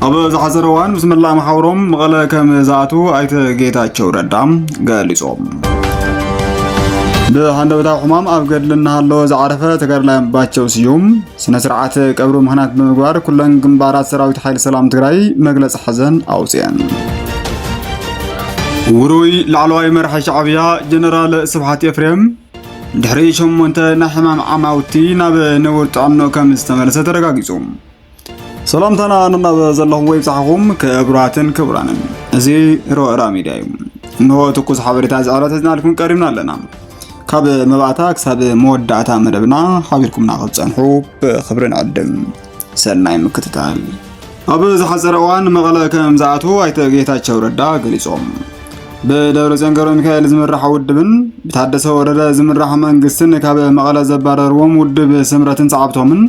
أبو زحزروان بسم الله محورم مغلا كم زاتو أيت جيتاچو ردام قاليصوم بهند بتاع حمام أبجد لنا هاللو زعرفة تقرلهم باتشو سيوم سنة سرعة قبرو مهنات بمقوار كلن جنبارات سراوي تحيل سلام تقرأي مجلس حزن أوسيان وروي لعلواي مرح شعبية جنرال سبحات يفرم دحريشهم وانت نحمام عماوتي ناب نورت عنو كم استمرس ترقاقيزوم سلام تانا أننا بزالهم ويبصحهم كبراتن كبرانن ازي رو رامي دايم انه تقوز حبريت عزارات ازنا لكم قريبنا لنا كاب مبعتاك ساب مودعتا مدبنا حابيركم ناقب صنحو بخبرين عدم سلناي مكتتال أبز حزروان مغلا كمزعتو ايتا جيتاچو ردا قليصوم بدور زنگرو ميكائيل زمرح ودبن بتحدث وردا زمرح منقسن كاب مغلا زبارروم ودب سمرتن صعبتومن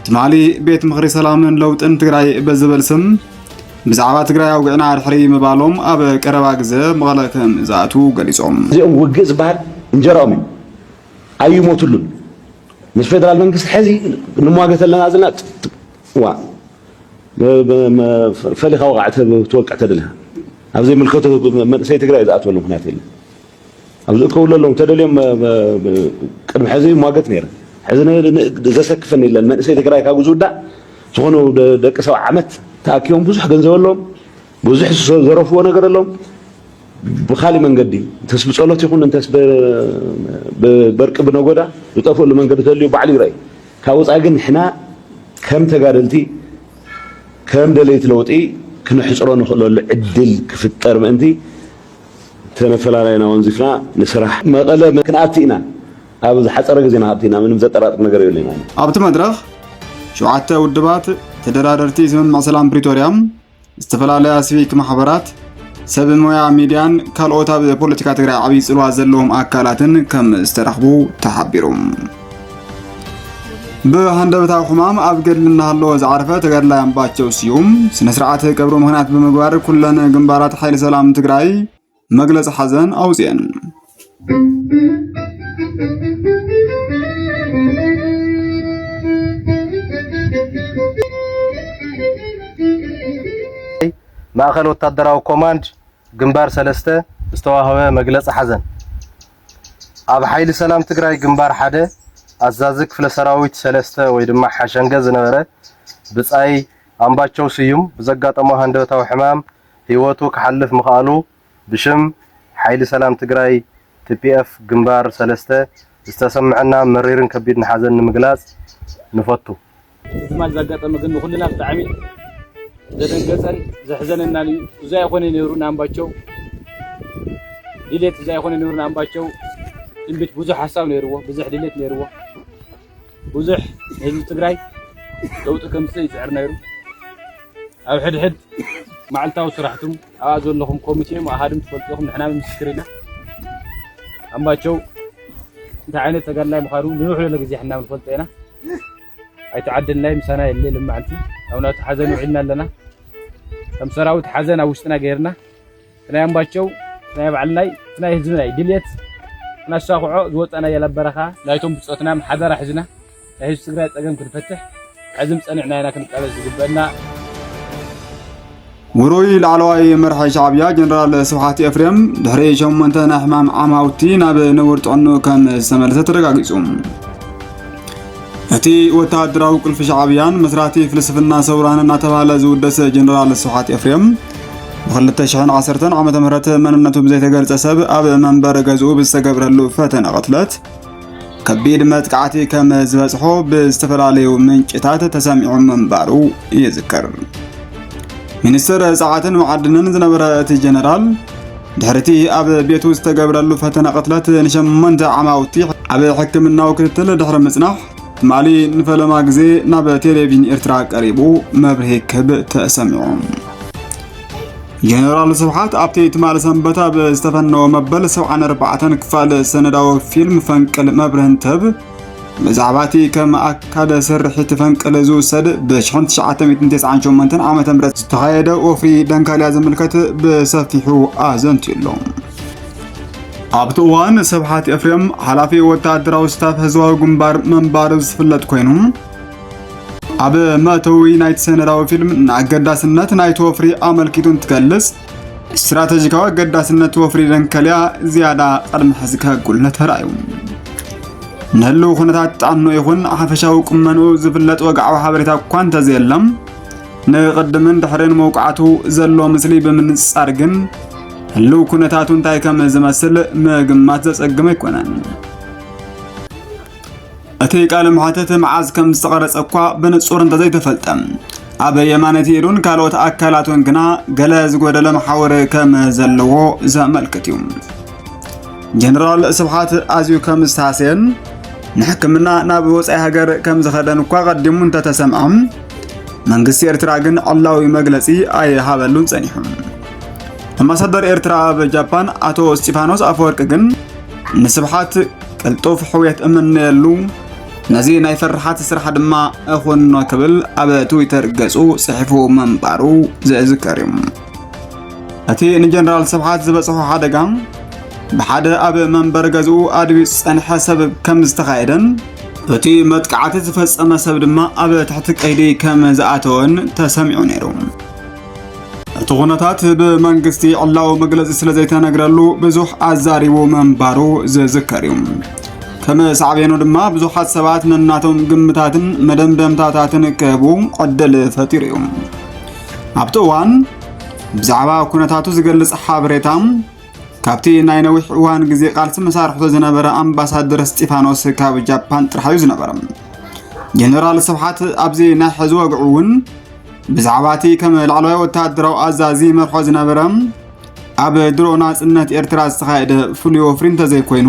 تمالي بيت مخري سلامن لوطن تግራይ بزبل سم بزعبا تግራይ اوغنا حري مبالوم اب قربا غزه مغلا كمزعتو قليصوم زيهم وجز بحال انجراومن اي موتلون مش فدرال منግስት حزي نمواغتلنا ازنا وا فلي خوقعت توقعت لها ابزي ملكته منسي تግራይ ذات ولو مخنات يله ابزي كوللهم تدليم قدم حزي مواغت نير حزنا زسكفن يله منسي تግራይ ካጉዙዳ ዝኾኑ ደቂ ሰው ዓመት ታኪዮም ብዙሕ ገንዘበሎም ብዙሕ ዘረፍዎ ነገር አሎም بخالي من قدي تسب صلوت يكون انت برق بنغودا يطفوا له منقد تليو بعلي راي كاوصا ግን احنا كم تغادلتي كم دليت لوطي كنحصرو نخلو العدل كفطر منتي تنفلالاينا ونزفنا نسرح مقله مكناتينا ابز حصر غزينا هاتينا منم زطرات ነገር የለኝ ማለት አብት መድረኽ ሸዋተ ውድባት ተደራደርቲ ዘመን ማሰላም ፕሪቶሪያም استفلالا سيቪክ ማህበራት سبمويا ميديان كالوتا بpolitika تግራይ عبي ጽልዋ ዘለዎም አካላትን ከም ዝተረኽቡ ተሓቢሮም በሃንደበታ ሁማም አብገድልና ሃሎ ዘዓረፈ ተገድላ ያምባቸው ሲዩም ስነ ስርዓት ቀብሮ ምክንያት በመግባር ኩለን ግንባራት ኃይል ሰላም ትግራይ መግለጽ ሐዘን አውጽየን ማእኸል ወታደራዊ ኮማንድ ግንባር ሰለስተ ዝተዋህበ መግለጽ ሐዘን ኣብ ኃይል ሰላም ትግራይ ግንባር ሓደ አዛዝ ክፍለ ሰራዊት ሰለስተ ወይ ድማ ሓሸንገ ዝነበረ ብጻይ አምባቸው ስዩም በዘጋጠመው ሃንደበታዊ ሕማም ህይወቱ ከሐልፍ መኻሉ ብሽም ኃይል ሰላም ትግራይ TPF ግንባር ሰለስተ ዝተሰምዐና መሪርን ከቢድን ሐዘን ንምግላጽ ንፈቱ ማል ዘጋጠመ ግን ሁሉና ብጣዕሚ ዘደንገጸን ዘሕዘነና እዛ ይኾነ ነሩና አምባቸው ዲሌት እዛ ይኾነ ነሩና አምባቸው እንብት ብዙሕ ሐሳብ ነርዎ ብዙሕ ዲሌት ነርዎ ብዙሕ ህዝብ ትግራይ ለውጥ ከምስ ይጽዕር ነይሩ ኣብ ሕድሕድ ማዕልታዊ ስራሕቱም ኣዋዝ ዘለኹም ኮሚቴም ኣሃድም ትፈልጡኹም ንሕና ምስክርና አምባቸው እንተ ዓይነት ተጋድላይ ምኻሩ ንውሕ ለግዜ ሕና ንፈልጠና ኣይተዓደልናይ ምሳና የለ ለማዓልቲ አውናት ሐዘን ውዕልና ለና ከም ሰራዊት ሐዘን አውሽጥና ገይርና ናይ አምባቸው ናይ ባዕልናይ ናይ ህዝብናይ ድልየት ናሻኹዖ ዝወጣና የለበረኻ ናይቶም ብጾትና ሓደራ ሕዝና ናይ ህዝብ ትግራይ ፀገም ክንፈትሕ ዕዝም ፀኒዕና ኢና ክንቀበል ዝግበአና وروي العلواي مرح شعبيا جنرال سبحات افريم دحري شمنتنا حمام عماوتي ناب نورت عنو كم استملت ترقاقيصوم اتي وتادراو كل في شعبيان مسراتي فلسفنا سوراننا تبالا زودس جنرال سبحات افريم بخلت شحن عصرتن عامه مهرت مننته بزي تገልጸ ሰብ ኣብ መንበር ገዝኡ ብዝተገብረሉ ፈተና ቀትለት ከቢድ መጥቃዕቲ ከም ዝበጽሖ ብዝተፈላለዩ ምንጭታት ተሰሚዑ መንባሩ ይዝከር ሚኒስትር ጻዓትን ማዕድንን ዝነበረ እቲ ጀነራል ድሕርቲ ኣብ ቤቱ ዝተገብረሉ ፈተና ቀትለት ንሸመንተ ዓማውቲ ኣብ ሕክምናው ክትትል ድሕሪ ምጽናሕ ማሊ ንፈለማ ግዜ ናብ ቴሌቪዥን ኤርትራ ቀሪቡ መብርሂ ክብ ተሰሚዑ ጀነራል ስብሓት ኣብቲ ትማል ሰንበታ ብዝተፈነወ መበል 74 ክፋል ሰነዳዊ ፊልም ፈንቅል መብርህንተብ مزعباتي كما أكاد سرحت فنقل زوسد ب1998 عام تمرت تخيد وفي دنكاليا زملكت بسفيحو آزنت اللوم أبطوان سبحات أفريم حلافي وتادراو ستاف هزواو جنبار منبارز فلت كوينهم ኣብ መእተዊ ናይቲ ሰነዳዊ ፊልም ንኣገዳስነት ናይቲ ወፍሪ ኣመልኪቱ እንትገልጽ استراتيجيكاዊ ኣገዳስነት ወፍሪ ደንከልያ ዝያዳ ቅድሚ ሕዚ ከጉልነ ተራእዩ ንህሉ ኩነታት ጣዕኖ ይኹን ሓፈሻዊ ቁመንኡ ዝፍለጥ ወግዓዊ ሓበሬታ እኳ እንተዘየለም ንቅድምን ድሕርን መውቃዕቱ ዘሎ ምስሊ ብምንጻር ግን ህሉ ኩነታቱ እንታይ ከም ዝመስል ምግማት ዘጸግም ኣይኮነን እቲ ቃል መሓተት መዓዝ ከም ዝተቀረጸ እኳ ብንጹር እንተዘይተፈልጠም ኣብ የማነቲ ኢዱን ካልኦት ኣካላቱን ግና ገለ ዝጎደለ መሓወር ከም ዘለዎ ዘመልክት እዩ ጀነራል ስብሓት ኣዝዩ ከም ዝተሃስየን ንሕክምና ናብ ወጻኢ ሃገር ከም ዝኸደን እኳ ቀዲሙ እንተተሰምዐም መንግስቲ ኤርትራ ግን ዓላዊ መግለጺ ኣይሃበሉን ጸኒሑ ኣምባሳደር ኤርትራ ኣብ ጃፓን ኣቶ ስጢፋኖስ ኣፈወርቂ ግን ንስብሓት ቅልጡፍ ሕውየት እምንየሉ ነዚ ናይ ፍርሓት ስራሕ ድማ እኹኖ ክብል ኣብ ትዊተር ገጹ ጽሒፉ መንባሩ ዝዝከር እዩ እቲ ንጀነራል ስብሓት ዝበጽሖ ሓደጋ ብሓደ ኣብ መንበር ገዝኡ ኣድቢፅ ጸንሐ ሰብ ከም ዝተኻየደን እቲ መጥቃዕቲ ዝፈጸመ ሰብ ድማ ኣብ ትሕቲ ቀይዲ ከም ዝኣተወን ተሰሚዑ ነይሩ እቲ ኩነታት ብመንግስቲ ዕላዊ መግለጺ ስለ ዘይተነግረሉ ብዙሕ ኣዛሪቡ መንባሩ ዝዝከር እዩ ከም ሳዕቤኑ ድማ ብዙሓት ሰባት ነናቶም ግምታትን መደምደምታታትን ክህቡ ዕድል ፈጢሩ እዩ ኣብቲ እዋን ብዛዕባ ኩነታቱ ዝገልጽ ሓበሬታ ካብቲ ናይ ነዊሕ እዋን ግዜ ቃልሲ መሳርሕቶ ዝነበረ ኣምባሳደር ስጢፋኖስ ካብ ጃፓን ጥራሕ እዩ ዝነበረ ጀነራል ስብሓት ኣብዚ ናይ ሕዚ ወግዑ እውን ብዛዕባቲ ከም ላዕለዋይ ወተሃደራዊ ኣዛዚ መርሖ ዝነበረ ኣብ ድሮ ናጽነት ኤርትራ ዝተኻየደ ፍሉይ ወፍሪ እንተዘይኮይኑ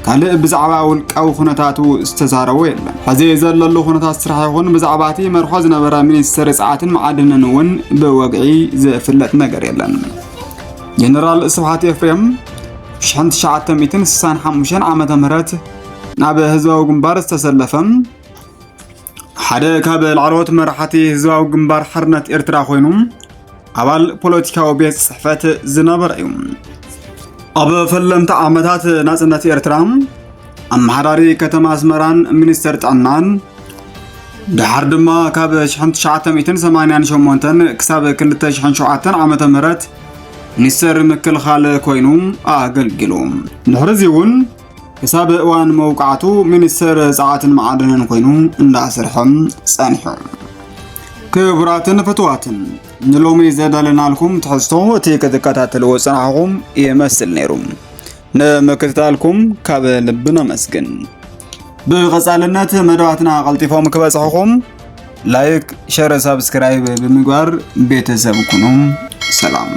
ካልእ ብዛዕባ ውልቃዊ ኩነታቱ ዝተዛረበ የለን ሕዚ ዘለሉ ኩነታት ስራሕ ይኹን ብዛዕባቲ መርሖ ዝነበረ ሚኒስትር ጸዓትን መዓድንን እውን ብወግዒ ዝፍለጥ ነገር የለን ጀነራል ስብሓት ኤፍሬም 1965 ዓመተ ምህረት ናብ ህዝባዊ ግንባር ዝተሰለፈም ሓደ ካብ ላዕለዎት መራሕቲ ህዝባዊ ግንባር ሓርነት ኤርትራ ኮይኑ ኣባል ፖለቲካዊ ቤት ጽሕፈት ዝነበረ እዩ ኣብ ፈለምቲ ዓመታት ናጽነት ኤርትራ ኣመሓዳሪ ከተማ ኣስመራን ሚኒስተር ጥዕናን ድሓር ድማ ካብ 1988 ክሳብ 2007 ዓመተ ምህረት ሚኒስተር ምክልኻል ኮይኑ ኣገልጊሉ ድሕሪዚ እውን ክሳብ እዋን መውቃዕቱ ሚኒስተር ጸዓትን መዓድንን ኮይኑ እንዳሰርሐም ጸኒሑ ክቡራትን ፍትዋትን ንሎሚ ዘዳለናልኩም ትሕዝቶ እቲ ክትከታተልዎ ጽናሕኩም ይመስል ነይሩ ንምክትታልኩም ካብ ልብና መስግን ብቐጻልነት መደባትና ቀልጢፎም ክበጽሑኩም ላይክ ሸር ሰብስክራይብ ብምግባር ቤተሰብ ኩኑ ሰላም